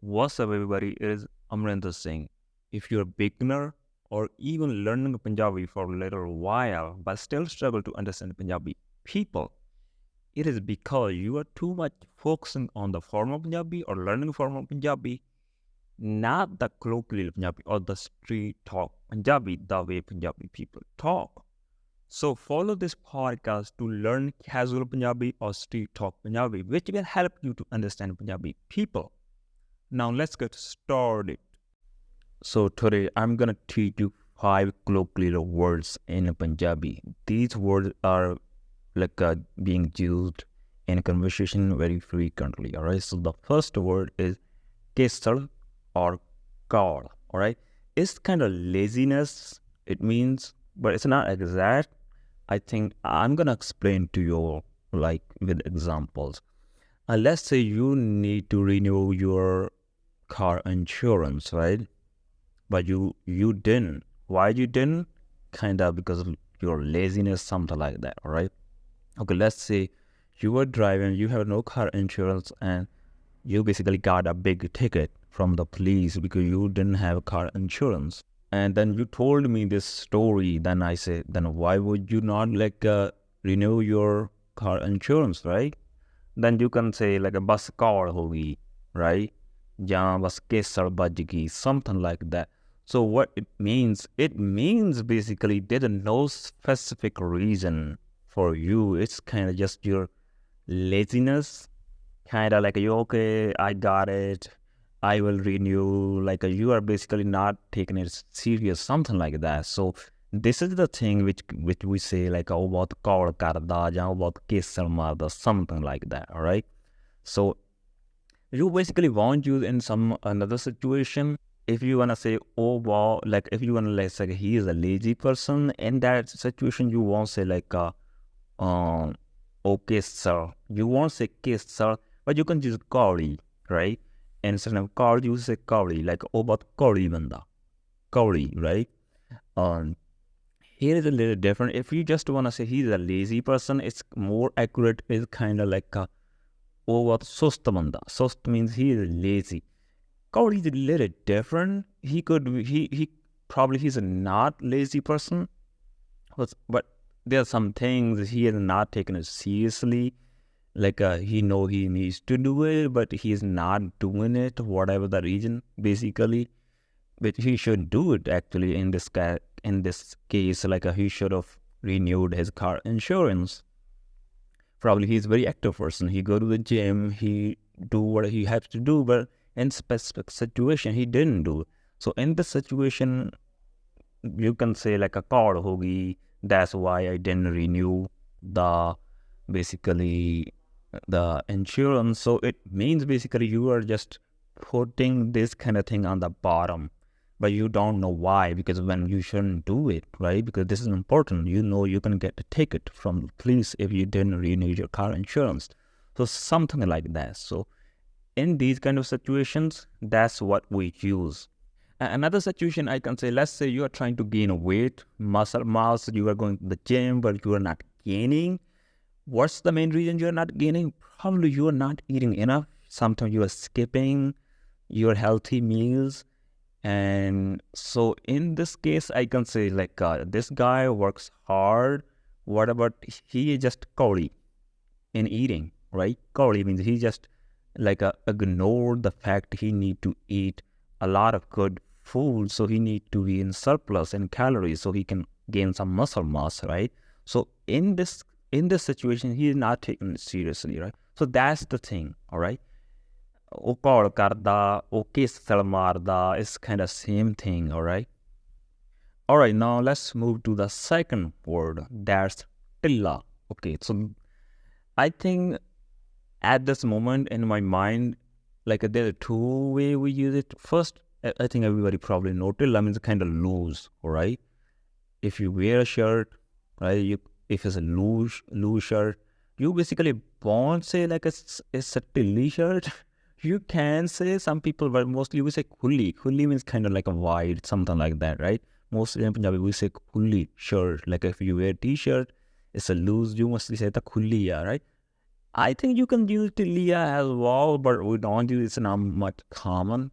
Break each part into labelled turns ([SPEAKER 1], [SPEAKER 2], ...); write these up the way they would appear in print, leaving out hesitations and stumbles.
[SPEAKER 1] What's up, everybody? It is Amrinder Singh. If you're a beginner or even learning Punjabi for a little while but still struggle to understand Punjabi people, it is because you are too much focusing on the formal Punjabi or learning formal Punjabi, not the colloquial Punjabi or the street talk Punjabi, the way Punjabi people talk. So follow this podcast to learn casual Punjabi or street talk Punjabi, which will help you to understand Punjabi people. Now let's get started. So today I'm gonna teach you 5 colloquial words in Punjabi. These words are being used in conversation very frequently. All right. So the first word is kesal or call. All right. It's kind of laziness. It means, but it's not exact. I think I'm gonna explain to you with examples. Let's say you need to renew your car insurance, right? But you didn't. Why you didn't? Kind of because of your laziness, something like that, all right? Okay, let's say you were driving, you have no car insurance, and you basically got a big ticket from the police because you didn't have car insurance. And then you told me this story. Then I said, then why would you not renew your car insurance, right? Then you can say a bus car hogi, right? Ja bas kesar bajgi, something like that. So what it means basically there's no specific reason for you. It's kind of just your laziness, kind of like okay, I got it, I will renew. You are basically not taking it serious, something like that. So this is the thing which we say oh bahut kaal karda ja bahut kesar marda, something like that. All right. So you basically won't use in some another situation. If you wanna say oh wow, if you wanna say he is a lazy person, in that situation you won't say okay sir. You won't say kiss sir, but you can use kauri, right? And instead of kauri you say kauri, oh bahut kauri banda, kauri, right? Here is a little different. If you just wanna say he's a lazy person, it's more accurate. It's kind of oh what sust banda. Sust means he is lazy. Kauri is a little different. He probably he's a not lazy person, but there are some things he has not taken it seriously. He know he needs to do it, but he is not doing it, whatever the reason, basically. But he should do it actually in this case. He should have renewed his car insurance. Probably he's a very active person. He go to the gym, he do what he has to do, but in specific situation he didn't do. So in this situation you can say a card hogi, that's why I didn't renew the insurance. So it means basically you are just putting this kind of thing on the bottom, but you don't know why, because when you shouldn't do it, right? Because this is important. You know you can get a ticket from the police if you didn't renew your car insurance. So something like that. So in these kind of situations, that's what we use. Another situation I can say, let's say you are trying to gain weight, muscle mass, you are going to the gym, but you are not gaining. What's the main reason you are not gaining? Probably you are not eating enough. Sometimes you are skipping your healthy meals. And so in this case, I can say this guy works hard. What about he is just kauri in eating, right? Kauri means he just ignore the fact he need to eat a lot of good food, so he need to be in surplus in calories so he can gain some muscle mass, right? So in this situation, he is not taking it seriously, right? So that's the thing, all right? Oh call karda, okay sal marda, is kind of same thing, all right? All right, now let's move to the second word, that's tilla. Okay, so I think at this moment in my mind, there are two ways we use it. First, I think everybody probably know tilla means kind of loose, all right? If you wear a shirt, right, if it's a loose shirt, you basically won't say it's a tilly shirt. You can say some people, but mostly we say khulli. Khulli means kind of like a wide, something like that, right? Mostly in Punjabi we say khulli shirt. If you wear t-shirt, it's a loose, you mostly say the khulli, right? I think you can use tilia as well, but we don't use it's not much common.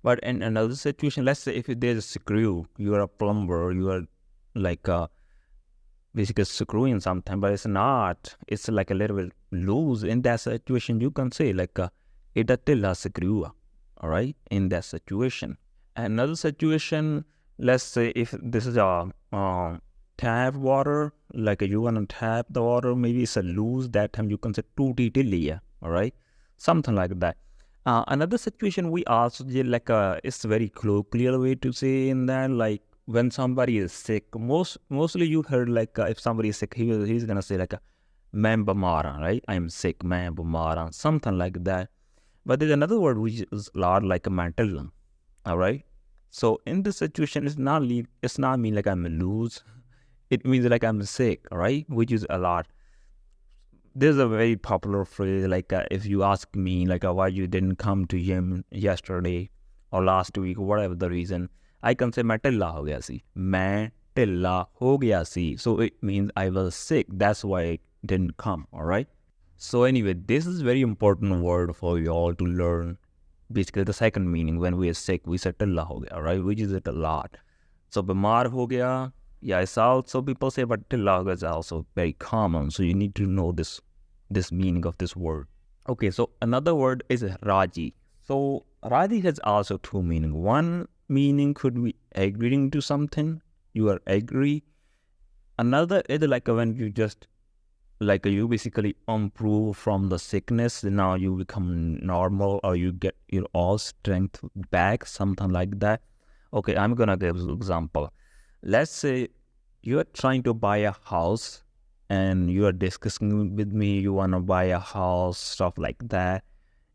[SPEAKER 1] But in another situation, let's say if there's a screw, you are a plumber, you are like basically screwing something, but it's not. It's like a little bit loose. In that situation, you can say like ita tilla screw, all right, in that situation. Another situation, let's say if this is a tap water, like you want to tap the water, maybe it's a loose, that time you can say tuti tilliya, all right, something like that. Another situation we also did like it's a very colloquial way to say in that, like when somebody is sick, mostly you heard like if somebody is sick, he's gonna say like main bamara, right? I'm sick, main bamara, something like that. But there's another word which is a lot like a mental, all right. So in this situation, it's not mean like I'm loose. It means like I'm sick, all right, which is a lot. There's a very popular phrase like if you ask me like why you didn't come to gym yesterday or last week, whatever the reason, I can say मैं ढिल्ला हो गया सी, मैं ढिल्ला हो गया सी. So it means I was sick. That's why I didn't come. All right. So anyway, this is very important word for you all to learn. Basically, the second meaning when we are sick, we say ढिल्ला हो गया, right? Which is it a lot. So बीमार हो गया. Yeah, it's also people say, but ढिल्ला हो गया is also very common. So you need to know this meaning of this word. Okay, so another word is Raji. So Raji has also two meanings. One meaning could be agreeing to something. You are agree. Another is like when you just like you basically improve from the sickness. Now you become normal or you get your all strength back, something like that. Okay, I'm gonna give an example. Let's say you are trying to buy a house and you are discussing with me, you want to buy a house, stuff like that.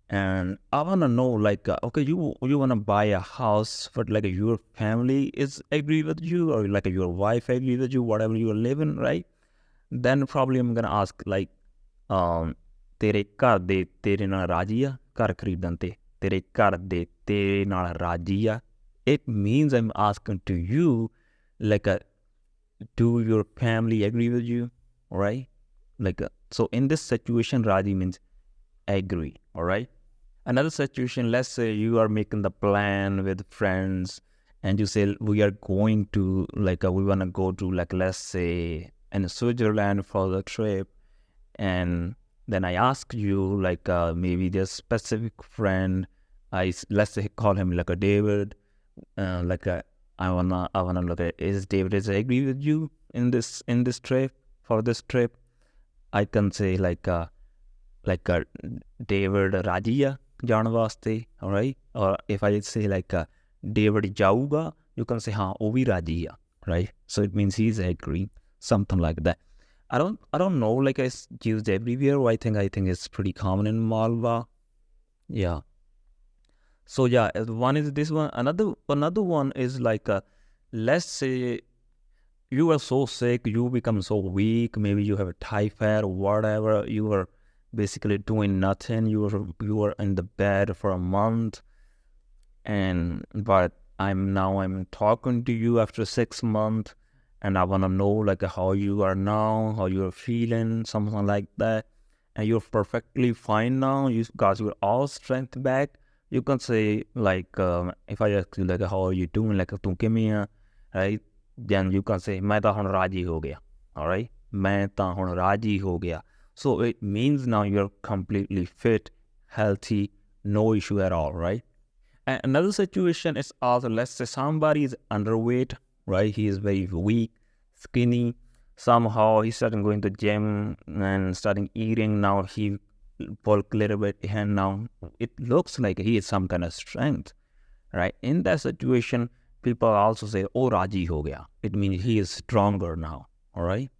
[SPEAKER 1] And I want to know like, okay, you want to buy a house, but like your family is agree with you or like your wife agree with you, whatever you are living, right? Then probably I'm going to ask like, ਤੇਰੇ ਘਰ ਦੇ ਤੇਰੇ ਨਾਲ ਰਾਜੀ ਆ ਘਰ ਖਰੀਦਣ ਤੇ ਤੇਰੇ ਘਰ ਦੇ ਤੇਰੇ ਨਾਲ ਰਾਜੀ ਆ. It means I'm asking to you like do your family agree with you, all right? Like so in this situation raji means agree, all right? Another situation, let's say you are making the plan with friends and you say we are going to like we want to go to like let's say in Switzerland for the trip, and then I ask you like maybe this specific friend, let's say call him like a David, like I wanna look at is David is agree with you in this trip for this trip. I can say like David Rajiya ਜਾਣ ਵਾਸਤੇ, all right? Or if I say like David ਜਾਊਗਾ, you can say ਹਾਂ ਉਹ ਵੀ ਰਾਜੀ ਆ, right? So it means he's agreeing, something like that. I don't know, like it's used everywhere. I think it's pretty common in Malwa. Yeah. So yeah, one is this one. Another one is like let's say you are so sick, you become so weak, maybe you have a typhoid or whatever, you are basically doing nothing, you are in the bed for a month, but I'm talking to you after 6 months, and I want to know like how you are now, how you are feeling, something like that, and you're perfectly fine now, you got your all strength back. You can say like if I ask you like how are you doing, like tu ਕਿਵੇਂ, right? Then you can say मैं ਤਾਂ ਹੁਣ ਰਾਜੀ ਹੋ ਗਿਆ, all right? मैं ਤਾਂ ਹੁਣ ਰਾਜੀ ਹੋ ਗਿਆ. So it means now you're completely fit, healthy, no issue at all, right? And another situation is also, let's say somebody is underweight, right? He is very weak, skinny. Somehow he's starting going to gym and starting eating. Now he bulk a little bit, and now it looks like he has some kind of strength, right? In that situation, people also say, "Oh, Raji ho gaya." It means he is stronger now. All right.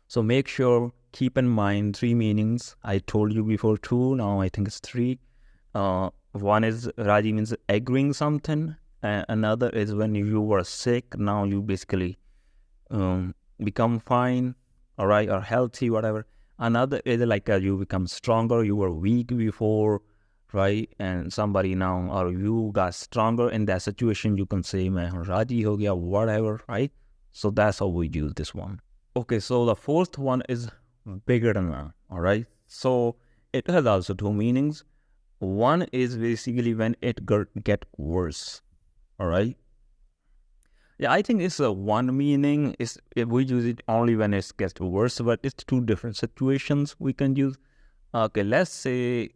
[SPEAKER 1] So make sure, keep in mind 3 meanings. I told you before 2. Now I think it's 3. One is Raji means agreeing something. Another is when you were sick. Now you basically become fine, all right, or healthy, whatever. Another is like you become stronger. You were weak before, right? And somebody now, or you got stronger in that situation. You can say, "Main Raji ho gaya," whatever, right? So that's how we use this one. Okay, so the fourth one is bigger, all right? So it has also two meanings. One is basically when it get worse, all right? Yeah, I think it's a one meaning. Is if we use it only when it gets worse, but it's two different situations we can use. Okay, let's say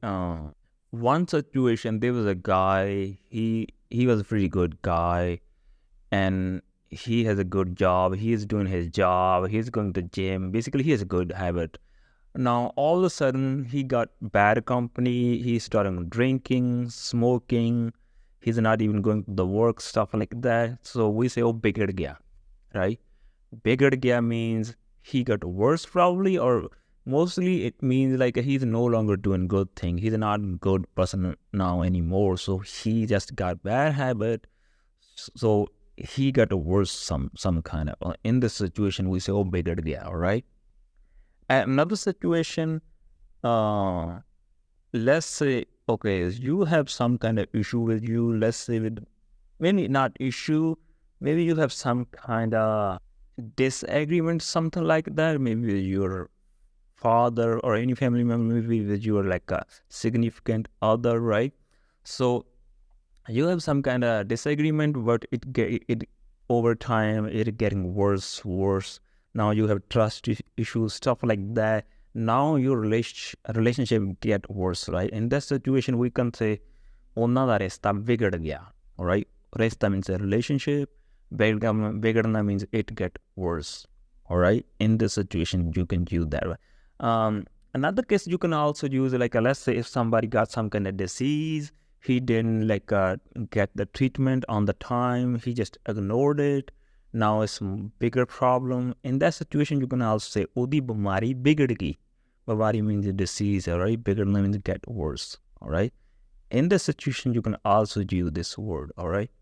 [SPEAKER 1] one situation there was a guy. He was a pretty good guy, and he has a good job. He's doing his job. He's going to the gym. Basically, he has a good habit. Now, all of a sudden, he got bad company. He started drinking, smoking. He's not even going to the work, stuff like that. So we say, oh, bigad gaya, right? Bigad gaya means he got worse probably, or mostly it means like he's no longer doing good thing. He's not a good person now anymore. So he just got bad habit. So he got a worse some kind of, in this situation, we say, oh, bigad gaya, all right? Another situation, uh, let's say, okay, you have some kind of issue with you, let's say with, maybe not issue, maybe you have some kind of disagreement, something like that, maybe with your father or any family member, maybe with your like a significant other, right? So you have some kind of disagreement, but it over time it getting worse. Now you have trust issues, stuff like that. Now your relationship get worse, right? In that situation, we can say, "ਉਹਨਾਂ ਦਾ ਰਿਸ਼ਤਾ ਵਿਗੜ ਗਿਆ." All right, ਰਿਸ਼ਤਾ means a relationship. Bigadna means it get worse. All right, in this situation, you can use that. Another case you can also use, like let's say if somebody got some kind of disease, he didn't like get the treatment on the time, he just ignored it. Now it's a bigger problem. In that situation, you can also say, "Odi bimari bigad gayi." Bimari means a disease, all right? Bigadna means get worse, all right? In this situation, you can also use this word, all right?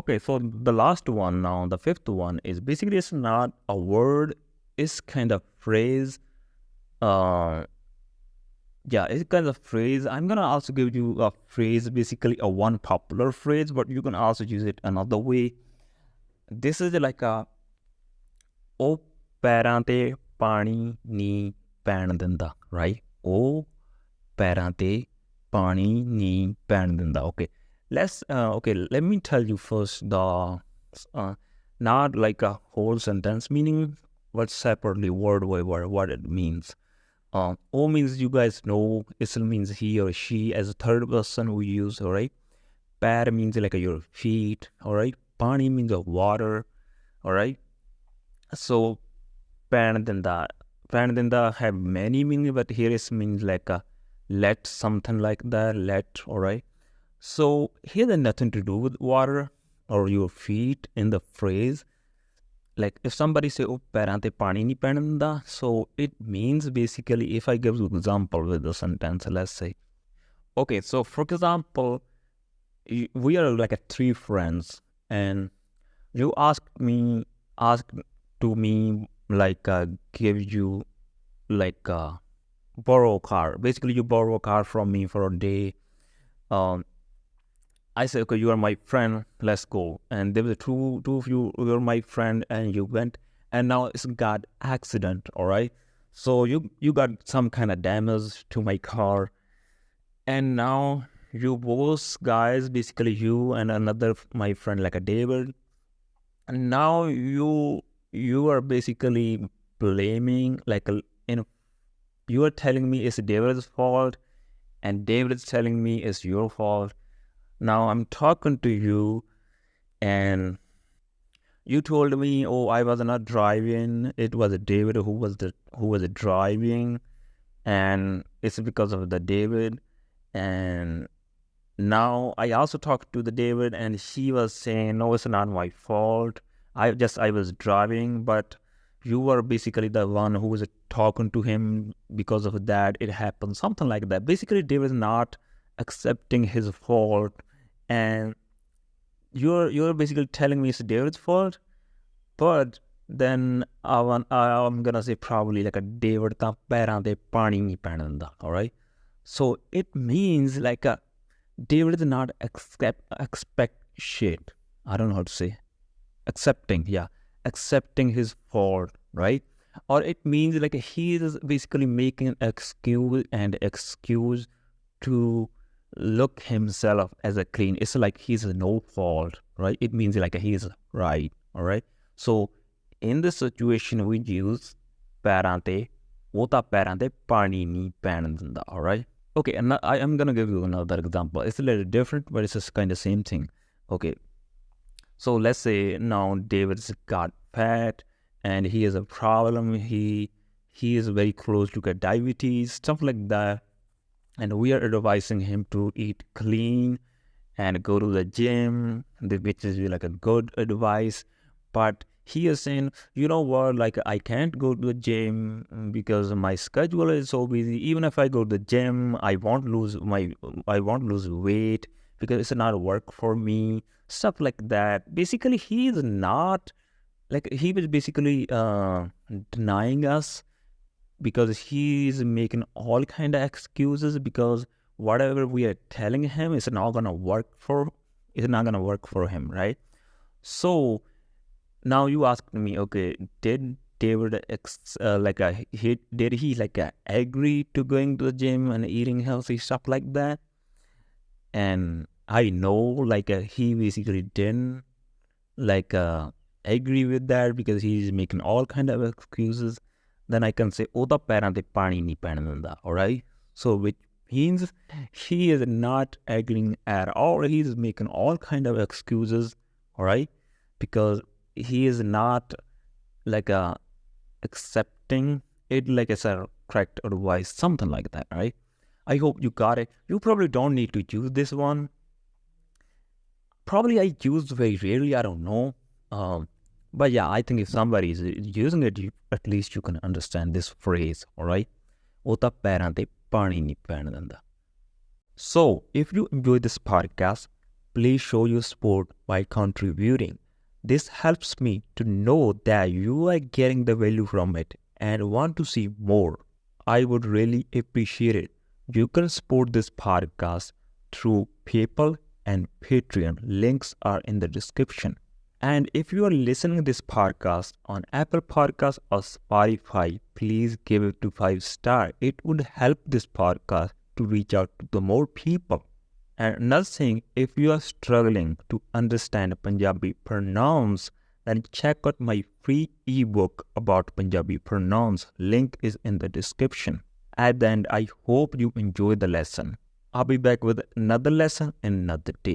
[SPEAKER 1] Okay, so the last one now, the fifth one is basically it's not a word, it's kind of phrase. Yeah, it's kind of phrase. I'm gonna also give you a phrase, basically a one popular phrase, but you can also use it another way. This is like a ਉਹ ਪੈਰਾਂ ਤੇ ਪਾਣੀ ਨੀ ਪੈਣ ਦਿੰਦਾ, right? ਉਹ ਪੈਰਾਂ ਤੇ ਪਾਣੀ ਨੀ ਪੈਣ ਦਿੰਦਾ. Okay, let me tell you first the not like a whole sentence meaning, but separately word by word what it means. O means you guys know, Isl means he or she as a third person we use, all right? Pair means like your feet, all right? Pani means water, all right? So Panadinda have many meanings, but here it means like a let, something like that, let, all right? So here there's nothing to do with water or your feet in the phrase. Like if somebody say, oh, ਪੈਰਾਂ ਤੇ ਪਾਣੀ ਨਹੀਂ ਪੈਣ ਦਿੰਦਾ, so it means basically, if I give you an example with the sentence, let's say, okay, so for example, we are like a three friends, and you ask to me like give you like borrow a car. Basically, you borrow a car from me for a day. I said, okay, you are my friend, let's go. And there were two of you, you're my friend, and you went, and now it's got accident, all right? So you got some kind of damage to my car, and now you both guys, basically you and another my friend like a David, and now you are basically blaming like you are telling me it's David's fault, and David is telling me it's your fault. Now I'm talking to you, and you told me, oh, I was not driving. It was David who was driving, and it's because of the David. And now I also talked to the David, and he was saying, no, it's not my fault. I was driving, but you were basically the one who was talking to him. Because of that, it happened, something like that. Basically, David is not accepting his fault, and you're basically telling me it's David's fault. But then I'm gonna say probably like a David ta ਪੈਰਾਂ ਤੇ ਪਾਣੀ ਨਹੀਂ ਪੈਣ ਦਿੰਦਾ, all right? So it means like a David is not expect I don't know how to say accepting his fault, right? Or it means like he is basically making an excuse to look himself as a clean. It's like he's no fault, right? It means like he's right, all right? So in this situation, we use ਪੈਰਾਂ ਤੇ ਉਹ ਤਾਂ ਪੈਰਾਂ ਤੇ ਪਾਣੀ ਨਹੀਂ ਪੈਣ ਦਿੰਦਾ, all right? Okay, and I am gonna give you another example. It's a little different, but it's just kind of same thing. Okay, so let's say now David's got fat and he has a problem. He is very close to get diabetes, stuff like that. And we are advising him to eat clean and go to the gym, which is like a good advice. But he is saying, you know what, like I can't go to the gym because my schedule is so busy. Even if I go to the gym, I won't lose weight because it's not work for me. Stuff like that. Basically, he is not like he was basically denying us because he's making all kind of excuses because whatever we are telling him is not gonna work for him, right? So now you asked me, okay, did David did he agree to going to the gym and eating healthy stuff like that? And I know he basically didn't agree with that because he's making all kind of excuses. Then I can say ਉਹਦਾ ਪੈਰਾਂ ਤੇ ਪਾਣੀ ਨਹੀਂ ਪੈਣ ਦਿੰਦਾ, all right? So which means he is not agreeing at all. He's making all kind of excuses, all right? Because he is not accepting it like it's a correct advice, something like that, right? I hope you got it. You probably don't need to use this one. Probably I use very rarely, I don't know. But yeah, I think if somebody is using it, at least you can understand this phrase, all right? ਉਹ ਤਾਂ ਪੈਰਾਂ ਤੇ ਪਾਣੀ ਨਹੀਂ ਪੈਣ ਦਿੰਦਾ. So, if you enjoyed this podcast, please show your support by contributing. This helps me to know that you are getting the value from it and want to see more. I would really appreciate it. You can support this podcast through PayPal and Patreon. Links are in the description. And if you are listening to this podcast on Apple Podcasts or Spotify, please give it to 5 stars. It would help this podcast to reach out to the more people. And another thing, if you are struggling to understand Punjabi pronouns, then check out my free ebook about Punjabi pronouns. Link is in the description. At the end, I hope you enjoy the lesson. I'll be back with another lesson in another day.